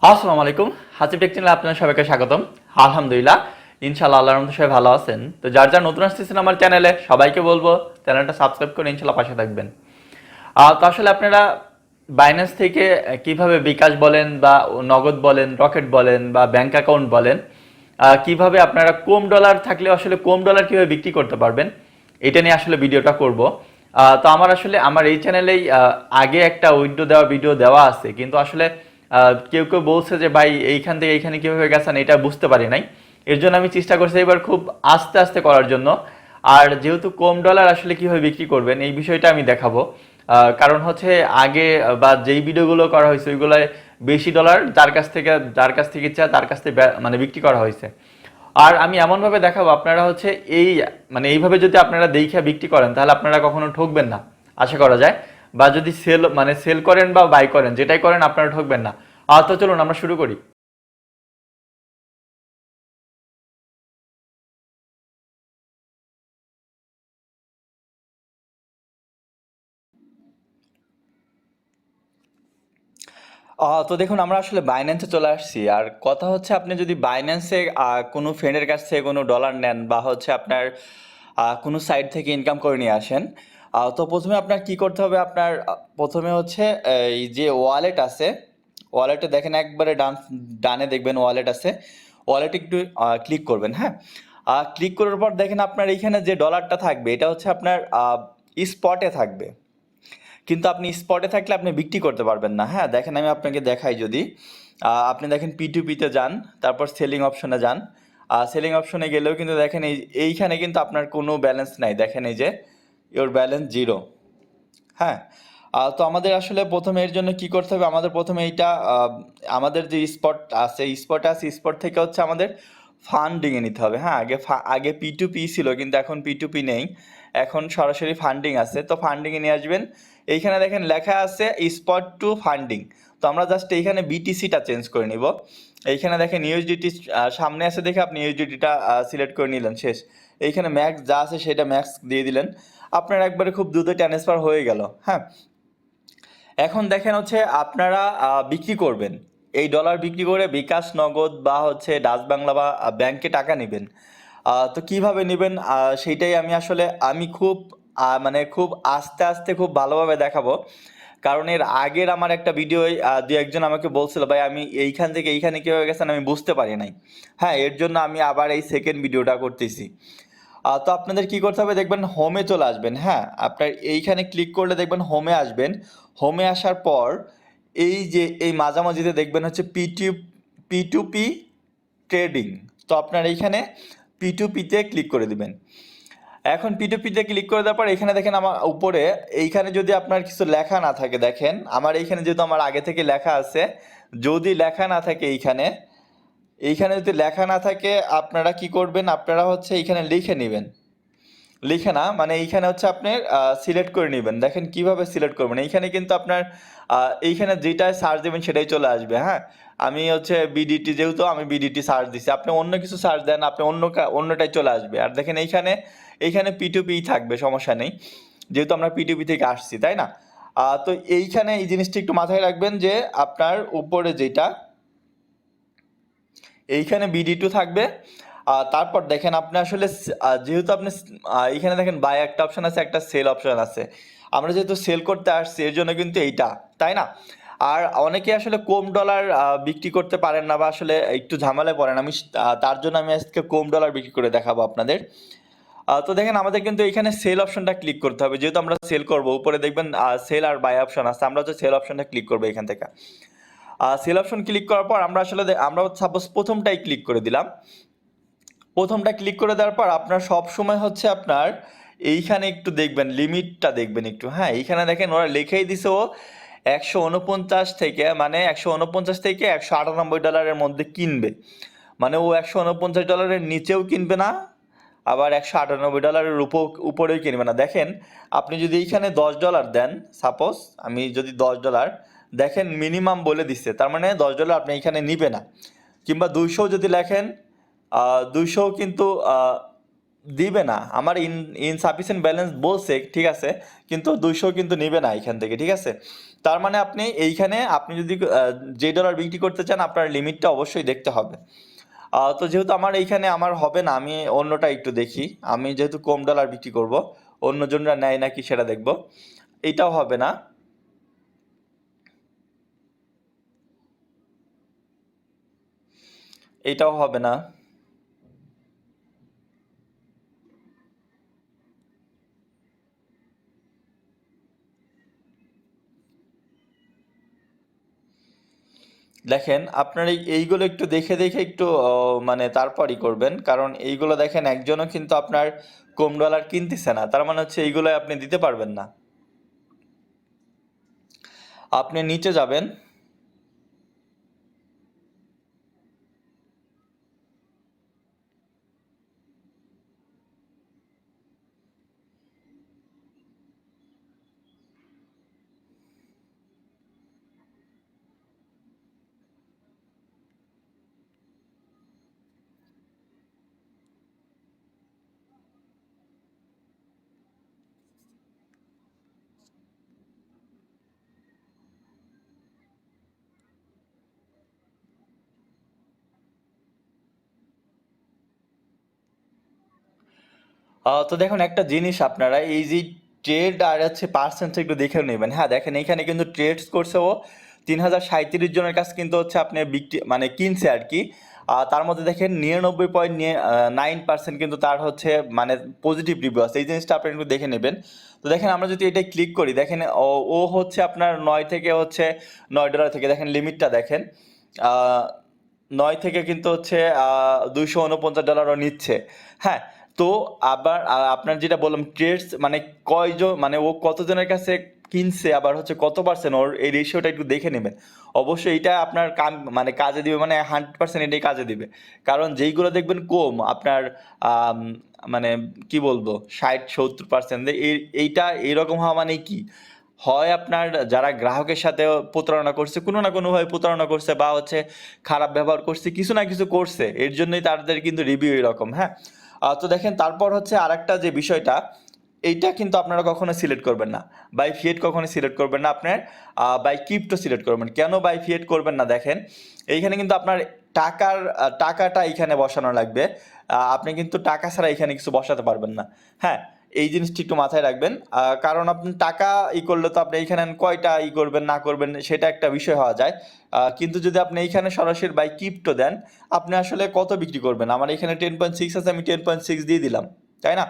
আসসালামু আলাইকুম। হাসিব টেক চ্যানেলে আপনাদের সবাইকে স্বাগতম। আলহামদুলিল্লাহ, ইনশাআল্লাহ আল্লাহর রহমতে সবাই ভালো আছেন। তো যার যার নতুন আসতেছেন আমার চ্যানেলে সবাইকে বলবো চ্যানেলটা সাবস্ক্রাইব করে ইনশাআল্লাহ পাশে থাকবেন। তো আসলে আপনারা বাইন্যান্স থেকে কিভাবে বিকাশ বলেন বা নগদ বলেন, রকেট বলেন বা ব্যাংক অ্যাকাউন্ট বলেন, কিভাবে আপনারা কম ডলার থাকলে আসলে কম ডলার কিভাবে বিক্রি করতে পারবেন, এটা নিয়ে আসলে ভিডিওটা করব। তো আমার এই চ্যানেলেই আগে একটা ভিডিও দেওয়া আছে, কিন্তু আসলে কেউ কেউ বলছে যে ভাই এইখান থেকে এইখানে কিভাবে গেছেন এটা বুঝতে পারি নাই। এর জন্য আমি চেষ্টা করছি এবার খুব আস্তে আস্তে করার জন্য। আর যেহেতু কম ডলার আসলে কিভাবে বিক্রি করবেন এই বিষয়টা আমি দেখাবো। কারণ হচ্ছে আগে বা যেই ভিডিওগুলো করা হয়েছে ওইগুলোয় বেশি ডলার যার কাছ থেকে ইচ্ছা তার কাছ থেকে মানে বিক্রি করা হয়েছে। আর আমি এমনভাবে দেখাবো আপনারা হচ্ছে এইভাবে যদি আপনারা দেখে বিক্রি করেন তাহলে আপনারা কখনো ঠকবেন না, আশা করা যায়। বা যদি সেল করেন বা বাই করেন, যেটাই করেন আপনারা ঠকবেন না। তো চলুন আমরা শুরু করি। তো দেখুন, আমরা আসলে বাইন্যান্সে চলে আসছি। আর কথা হচ্ছে, আপনি যদি বাইন্যান্সে কোনো ফ্রেন্ডের কাছ থেকে কোনো ডলার নেন বা হচ্ছে আপনার কোনো সাইট থেকে ইনকাম করে নিয়ে আসেন, তো প্রথমে আপনার কি করতে হবে, আপনার প্রথমে হচ্ছে এই যে ওয়ালেট আছে, ওয়ালেটে দেখেন একবারে ডানে দেখবেন ওয়ালেট আছে, ওয়ালেটে একটু ক্লিক করবেন। হ্যাঁ, ক্লিক করার পর দেখেন আপনার এইখানে যে ডলারটা থাকবে এটা হচ্ছে আপনার স্পটে থাকবে। কিন্তু আপনি স্পটে থাকলে আপনি বিক্রি করতে পারবেন না। হ্যাঁ, দেখেন আমি আপনাকে দেখাই। যদি আপনি দেখেন P2P-তে যান, তারপর সেলিং অপশনে যান। সেলিং অপশনে গেলেও কিন্তু দেখেন এইখানে কিন্তু আপনার কোনো ব্যালেন্স নাই। দেখেন এই যে ইওর ব্যালেন্স জিরো। হ্যাঁ, তো আমাদের আসলে প্রথমে এর জন্য কি করতে হবে, আমাদের প্রথমে এইটা আমাদের যে স্পট থেকে হচ্ছে আমাদের ফান্ডিংয়ে নিতে হবে। হ্যাঁ, আগে P2P ছিল, কিন্তু এখন P2P নেই, এখন সরাসরি ফান্ডিং আছে। তো ফান্ডিংয়ে নিয়ে আসবেন। এইখানে দেখেন লেখা আছে স্পট টু ফান্ডিং। তো আমরা জাস্ট এইখানে বিটিসিটা চেঞ্জ করে নিব। এইখানে দেখেন ইউএসডিটি সামনে আছে দেখে আপনি ইউএসডিটিটা সিলেক্ট করে নিলেন, শেষ। এইখানে ম্যাক্স যা আছে সেটা ম্যাক্স দিয়ে দিলেন। আপনার একবারে খুব দ্রুত ট্রান্সফার হয়ে গেল। হ্যাঁ, এখন দেখেন হচ্ছে আপনারা বিক্রি করবেন, এই ডলার বিক্রি করে বিকাশ নগদ বা হচ্ছে ডাচ বাংলা বা ব্যাংকে টাকা নেবেন। তো কিভাবে নেবেন সেইটাই আমি খুব মানে খুব আস্তে আস্তে খুব ভালোভাবে দেখাবো। কারণ এর আগের আমার একটা ভিডিও দু একজন আমাকে বলছিল ভাই আমি এইখান থেকে এইখানে কীভাবে গেছেন আমি বুঝতে পারি নাই। হ্যাঁ, এর জন্য আমি আবার এই সেকেন্ড ভিডিওটা করতেছি। তো আপনাদের কি করতে হবে, দেখবেন হোমে চলে আসবেন। হ্যাঁ, আপনার এইখানে ক্লিক করলে দেখবেন হোমে আসবেন। হোমে আসার পর এই যে এই মাঝামাঝিতে দেখবেন হচ্ছে পি টু পি ট্রেডিং। তো আপনার এইখানে P2P-তে ক্লিক করে দিবেন। এখন P2P-তে ক্লিক করে দেওয়ার পর এখানে দেখেন আমার উপরে এইখানে যদি আপনার কিছু লেখা না থাকে, দেখেন আমার এইখানে যেহেতু আমার আগে থেকে লেখা আছে, যদি লেখা না থাকে এইখানে, এইখানে যদি লেখা না থাকে আপনারা কি করবেন, আপনারা হচ্ছে এইখানে লিখে নেবেন। লিখে না মানে এইখানে হচ্ছে আপনি সিলেক্ট করে নেবেন। দেখেন কিভাবে সিলেক্ট করবেন, এইখানে কিন্তু আপনার এইখানে যেটায় সার্চ দেবেন সেটাই চলে আসবে। হ্যাঁ, আমি হচ্ছে বিডিটি, যেহেতু আমি বিডিটি সার্চ দিছি, আপনি অন্য কিছু সার্চ দেন, আপনি অন্যটাই চলে আসবে। আর দেখেন এইখানে এইখানে P2P থাকবে, সমস্যা নেই, যেহেতু আমরা P2P থেকে আসছি, তাই না? তো এইখানে এই জিনিসটা একটু মাথায় রাখবেন যে আপনার উপরে যেটা এইখানে BD2 থাকবে। তারপর দেখেন আপনি আসলে যেহেতু আপনি এইখানে দেখেন বাই একটা অপশন আছে, একটা সেল অপশন আছে। আমরা যেহেতু সেল করতে আসছি এর জন্য কিন্তু এইটা, তাই না? আর অনেকে আসলে কম ডলার বিক্রি করতে পারেন না বা আসলে একটু ঝামেলায় পড়েন। তার জন্য আমি আজকে কম ডলার বিক্রি করে দেখাবো আপনাদের। তো দেখেন আমাদের কিন্তু এখানে সেল অপশনটা ক্লিক করতে হবে, যেহেতু আমরা সেল করব। উপরে দেখবেন সেল আর বাই অপশন আছে, আমরা হচ্ছে সেল অপশনটা ক্লিক করবো এখান থেকে। সেল অপশন ক্লিক করার পর আমরা সাপোজ প্রথমটাই ক্লিক করে দিলাম। প্রথমটা ক্লিক করে দেওয়ার পর আপনার সব সময় হচ্ছে আপনার এইখানে একটু দেখবেন, লিমিটটা দেখবেন একটু। হ্যাঁ, এইখানে দেখেন ওরা লিখেই দিছে ও 149 থেকে 198 ডলারের মধ্যে কিনবে। মানে ও 149 ডলারের নিচেও কিনবে না, আবার 198 ডলারের উপরেও কিনবে না। দেখেন আপনি যদি এইখানে $10 দেন, সাপোজ আমি যদি $10, দেখেন মিনিমাম বলে দিচ্ছে, তার মানে $10 আপনি এখানে নিবে না। কিংবা 200 যদি লেখেন, 200 কিন্তু দিবে না। আমার ইনসাফিসিয়েন্ট ব্যালেন্স বলছে, ঠিক আছে, কিন্তু 200 কিন্তু নিবে না এখান থেকে, ঠিক আছে? তার মানে আপনি এইখানে আপনি যদি যে ডলার বিক্রি করতে চান আপনার লিমিটটা অবশ্যই দেখতে হবে। তো যেহেতু আমার এইখানে আমার হবে না, আমি অন্যটা একটু দেখি। আমি যেহেতু কম ডলার বিক্রি করব, অন্যজনরা নেয় নাকি সেটা দেখব। এটাও হবে না। এটাও হবে না। দেখেন আপনার এইগুলো একটু দেখে দেখে একটু মানে তারপরই করবেন, কারণ এইগুলো দেখেন একজনও কিন্তু আপনার কম ডলার কিনতেছে না, তার মানে হচ্ছে এইগুলো আপনি দিতে পারবেন না। আপনি নিচে যাবেন। তো দেখুন একটা জিনিস, আপনারা এই যে ট্রেড আর হচ্ছে পার্সেন্ট একটু দেখে নেবেন। হ্যাঁ দেখেন এইখানে কিন্তু ট্রেডস করছে ও 3037 জনের কাছে কিন্তু হচ্ছে আপনি বিক্রি মানে কিনছে আর কি। তার মধ্যে দেখেন 99.9% কিন্তু তার হচ্ছে মানে পজিটিভ রিভিউ আছে, এই জিনিসটা আপনি একটু দেখে নেবেন। তো দেখেন আমরা যদি এটা ক্লিক করি, দেখেন ও হচ্ছে আপনার 9 থেকে হচ্ছে $9 থেকে দেখেন লিমিটটা দেখেন, আহ, 9 থেকে কিন্তু হচ্ছে $249 নিচ্ছে। হ্যাঁ, তো আবার আপনার যেটা বললাম ট্রেডস মানে কয়জন মানে ও কতজনের কাছে কিনছে আবার হচ্ছে কত পার্সেন্ট, ওর এই রেশিওটা একটু দেখে নেবেন। অবশ্যই এটা আপনার কাম মানে কাজে দিবে, মানে 100% এটাই কাজে দিবে। কারণ যেইগুলো দেখবেন কম আপনার আম, মানে কি বলবো 60-70%, এইটা এইরকম হওয়া মানে কি হয় আপনার যারা গ্রাহকের সাথে প্রতারণা করছে, কোনো না কোনোভাবে প্রতারণা করছে বা হচ্ছে খারাপ ব্যবহার করছে, কিছু না কিছু করছে, এর জন্যই তাদের কিন্তু রিভিউ এরকম। হ্যাঁ, তো দেখেন তারপর হচ্ছে আরেকটা যে বিষয়টা, এইটা কিন্তু আপনারা কখনো সিলেক্ট করবেন না, বাই ফিয়েট কখনো সিলেক্ট করবেন না আপনার, বাই ক্রিপ্টো সিলেক্ট করবেন। কেন বাই ফিয়েট করবেন না দেখেন, এইখানে কিন্তু আপনার টাকাটা এইখানে বসানো লাগবে। আপনি কিন্তু টাকা ছাড়া এখানে কিছু বসাতে পারবেন না। হ্যাঁ, এই জিনিসটি একটু মাথায় রাখবেন। কারণ আপনি টাকা করলে তো আপনি এইখানে কয়টা করবেন না করবেন সেটা একটা বিষয় হওয়া যায়। কিন্তু যদি আপনি এইখানে সরাসরি বাই ক্রিপ্টো দেন, আপনি আসলে কত বিক্রি করবেন? আমার এখানে 10.6 আছে, আমি 10.6 দিয়ে দিলাম, তাই না?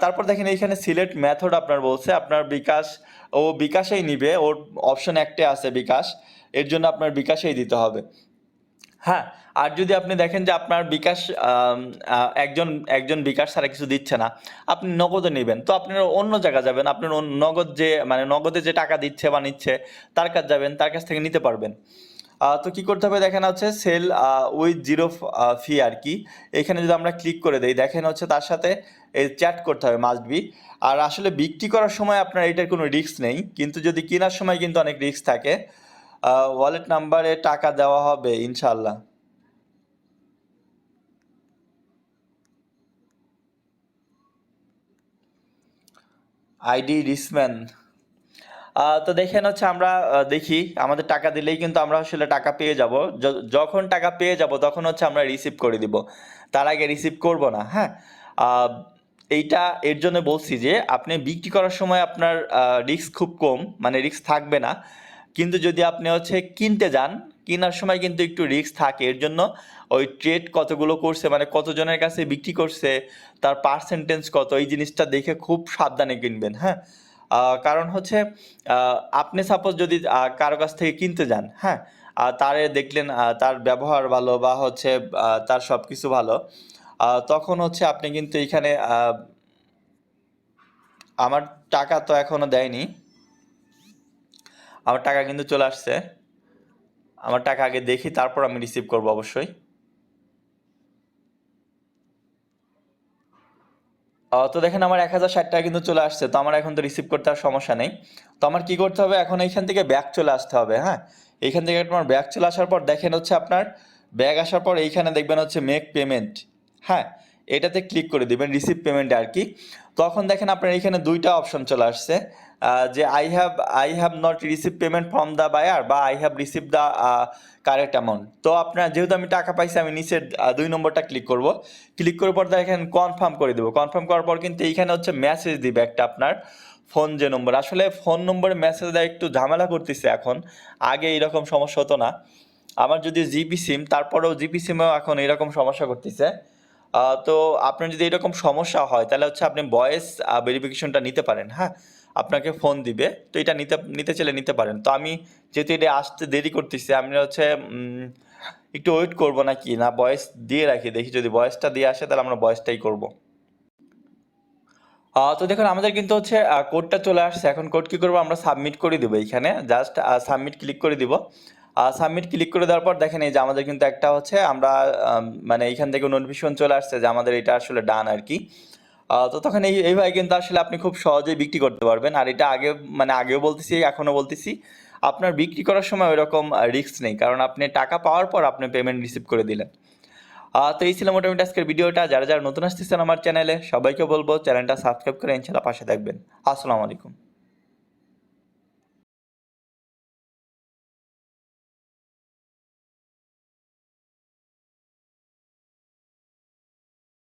তারপর দেখেন এইখানে সিলেক্ট মেথড আপনার বলছে, আপনার বিকাশ, ও বিকাশেই নিবে, ওর অপশন একটে আছে বিকাশ, এর জন্য আপনার বিকাশেই দিতে হবে। হ্যাঁ, আর যদি আপনি দেখেন যে আপনার বিকাশ আম, একজন একজন বিকাশ ছাড়া কিছু দিচ্ছে না, আপনি নগদে নেবেন, তো আপনার অন্য জায়গা যাবেন, আপনার নগদ যে মানে নগদে যে টাকা দিচ্ছে বা নিচ্ছে তার কাছে যাবেন, তার কাছ থেকে নিতে পারবেন। তো কি করতে হবে দেখেন হচ্ছে সেল উইথ জিরো ফি আর কি। এখানে যদি আমরা ক্লিক করে দেই, দেখেন হচ্ছে তার সাথে এই চ্যাট করতে হবে মাস্ট বি। আর আসলে বিক্রি করার সময় আপনার এটার কোনো রিস্ক নেই, কিন্তু যদি কেনার সময় কিন্তু অনেক রিস্ক থাকে। ওয়ালেট নাম্বারে টাকা দেওয়া হবে ইনশাল্লাহ। ID Rissman. তো দেখেন হচ্ছে আমরা দেখি আমাদের টাকা দিলেই কিন্তু আমরা আসলে টাকা পেয়ে যাব। যখন টাকা পেয়ে যাব তখন হচ্ছে আমরা রিসিভ করে দিব, তার আগে রিসিভ করব না। হ্যাঁ, আহ, এইটা এর জন্য বলছি যে আপনি বিক্রি করার সময় আপনার রিস্ক খুব কম, মানে রিস্ক থাকবে না। কিন্তু যদি আপনি হচ্ছে কিনতে যান, কেনার সময় কিন্তু একটু রিস্ক থাকে। এর জন্য ওই ট্রেড কতগুলো করছে মানে কতজনের কাছে বিক্রি করছে, তার পার্সেন্টেজ কত, এই জিনিসটা দেখে খুব সাবধানে কিনবেন। হ্যাঁ, কারণ হচ্ছে আপনি সাপোজ যদি কারো কাছ থেকে কিনতে যান, হ্যাঁ, তারে দেখলেন তার ব্যবহার ভালো বা হচ্ছে তার সব কিছু ভালো, তখন হচ্ছে আপনি কিন্তু এইখানে আমার টাকা তো এখনো দেয়নি, আমার টাকা কিন্তু চলে আসছে। আমার টাকা আগে দেখি, তারপর আমি রিসিভ করব অবশ্যই। তো দেখেন আমার 1060 টাকা কিন্তু চলে আসছে, তো আমার এখন তো রিসিভ করতে আর সমস্যা নেই। তো আমার কি করতে হবে এখন, এইখান থেকে ব্যাক চলে আসতে হবে। হ্যাঁ, এইখান থেকে তোমার ব্যাক চলে আসার পর দেখেন হচ্ছে আপনার ব্যাক আসার পর এইখানে দেখবেন হচ্ছে মেক পেমেন্ট। হ্যাঁ, এটাতে ক্লিক করে দিবেন রিসিভ পেমেন্ট আর কি। তখন দেখেন আপনার এইখানে দুইটা অপশন চলে আসছে। যে I have not receive payment from the buyer বা I have receive the correct amount. তো আপনার যেহেতু আমি টাকা পাইছি, আমি নিচের 2 নম্বরটা ক্লিক করব। ক্লিক করার পর দেখেন কনফার্ম করে দেবো। কনফার্ম করার পর কিন্তু এইখানে হচ্ছে মেসেজ দিবে একটা আপনার ফোন যে নম্বর। আসলে ফোন নম্বরে মেসেজ দেয় একটু ঝামেলা করতেছে এখন, আগে এরকম সমস্যা হতো না। আমার যদি জিপি সিম, তারপরেও জিপি সিমেও এখন এরকম সমস্যা করতেছে। তো আপনার যদি এরকম সমস্যা হয় তাহলে হচ্ছে আপনি ভয়েস ভেরিফিকেশনটা নিতে পারেন। হ্যাঁ, আপনাকে ফোন দিবে, তো এটা নিতে নিতে চাইলে নিতে পারেন। তো আমি যেহেতু এটা আসতে দেরি করতেছি, আমি হচ্ছে একটু ওয়েট করবো নাকি না ভয়েস দিয়ে রাখি, দেখি যদি ভয়েসটা দিয়ে আসে তাহলে আমরা ভয়েসটাই করব। তো দেখুন আমাদের কিন্তু হচ্ছে কোডটা চলে আসছে। এখন কোড কি করবো, আমরা সাবমিট করে দিব। এইখানে জাস্ট সাবমিট ক্লিক করে দিব। সাবমিট ক্লিক করে দেওয়ার পর দেখেন এই যে আমাদের কিন্তু একটা হচ্ছে আমরা মানে এইখান থেকে নোটিফিকেশন চলে আসছে যে আমাদের এটা আসলে ডান আর কি। তো তখন এইভাবে কিন্তু আসলে আপনি খুব সহজেই বিক্রি করতে পারবেন। আর এটা আগে মানে আগেও বলতেছি, এখনও বলতেছি, আপনার বিক্রি করার সময় ওইরকম রিস্ক নেই, কারণ আপনি টাকা পাওয়ার পর আপনি পেমেন্ট রিসিভ করে দিলেন। তো এই ছিল মোটামুটি আজকের ভিডিওটা। যারা যারা নতুন আসতেছেন আমার চ্যানেলে, সবাইকে বলবো চ্যানেলটা সাবস্ক্রাইব করে ইনশাল্লাহ পাশে থাকবেন। আসসালামু আলাইকুম।